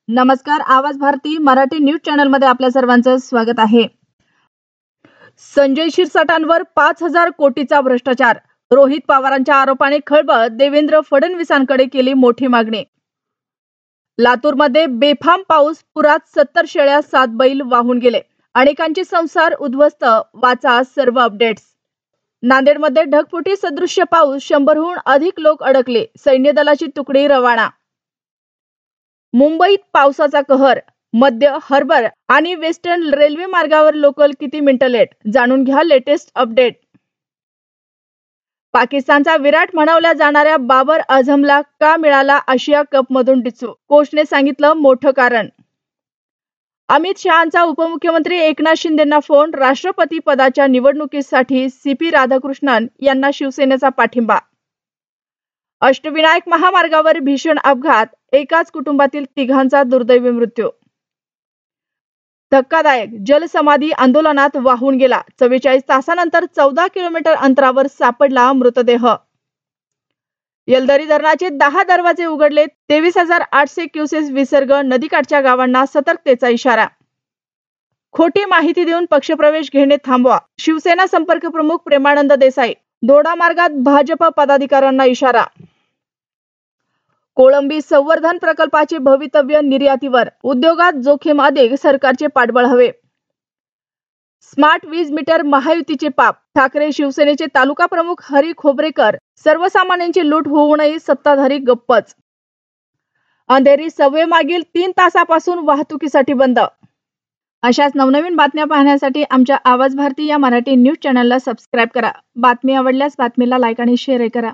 नमस्कार. आवाज Bharti Marathi news channel मध्ये आपल्या सर्वांचं स्वागत आहे. संजय शिरसाटांवर 5,000 कोटीचा भ्रष्टाचार. रोहित पवारांच्या आरोपाने खळबळ. देवेंद्र फडणवीसांकडे केली मोठी मागणी. लातूरमध्ये बेफाम पाऊस. पुरात 70 शेळ्या 7 बैल वाहून गेले. अनेकांचे संसार उद्ध्वस्त. वाचा सर्व अपडेट्स. नांदेडमध्ये ढगफुटी सदृश्य पाऊस. 100हून अधिक लोक अडकले. सैन्य दलाची तुकडी रवाना. मुंबईत पावसाचा कहर. मध्य हार्बर आणि वेस्टर्न रेल्वे मार्गावर लोकल किती मिनिटं लेट. जाणून घ्या लेटेस्ट अपडेट. पाकिस्तानचा विराट म्हणवल्या जाणाऱ्या बाबर आझमला का मिळाला आशिया कप मधून डिच्चू. कोचने सांगितलं मोठं कारण. अमित शहांचा उपमुख्यमंत्री एकनाथ शिंदेंना फोन. राष्ट्रपती पदाच्या निवडणुकीसाठी सीपी राधाकृष्णन यांना शिवसेनेचा पाठिंबा. अष्टविनायक महामार्गावर भीषण अपघात. एकाच कुटुंबातील 3घांचा दुर्दैवी मृत्यू. धक्कादायक. जलसमाधी आंदोलनात वाहून गेला. 44 तासानंतर 14 किलोमीटर अंतरावर सापडला मृतदेह. येलदरी धरणाचे 10 दरवाजे उघडले. 23,800 क्युसेस विसर्ग. नदीकाठच्या गावांना सतर्कतेचा इशारा. खोटी माहिती देऊन पक्षप्रवेश घेणे थांबवा. शिवसेना संपर्क प्रमुख प्रेमानंद देसाई. दोडा मार्गात भाजप पदाधिकाऱ्यांना इशारा. कोळंबी संवर्धन प्रकल्पाचे भवितव्य निर्यातीवर. उद्योगात जोखीम अधिक. सरकारचे पाठबळ हवे. स्मार्ट वीज मीटर महायुतीचे पाप. ठाकरे शिवसेनेचे तालुका प्रमुख हरी खोबरेकर. सर्वसामान्यांची लूट होऊनही सत्ताधारी गप्पच. अंधेरी सबवे मागील 3 तासापासून वाहतुकीसाठी बंद. अशाच नवनवीन बातम्या पाहण्यासाठी आमच्या आवाज भारती या मराठी न्यूज चॅनलला सबस्क्राईब करा. बातमी आवडल्यास बातमीला लाईक आणि शेअर करा.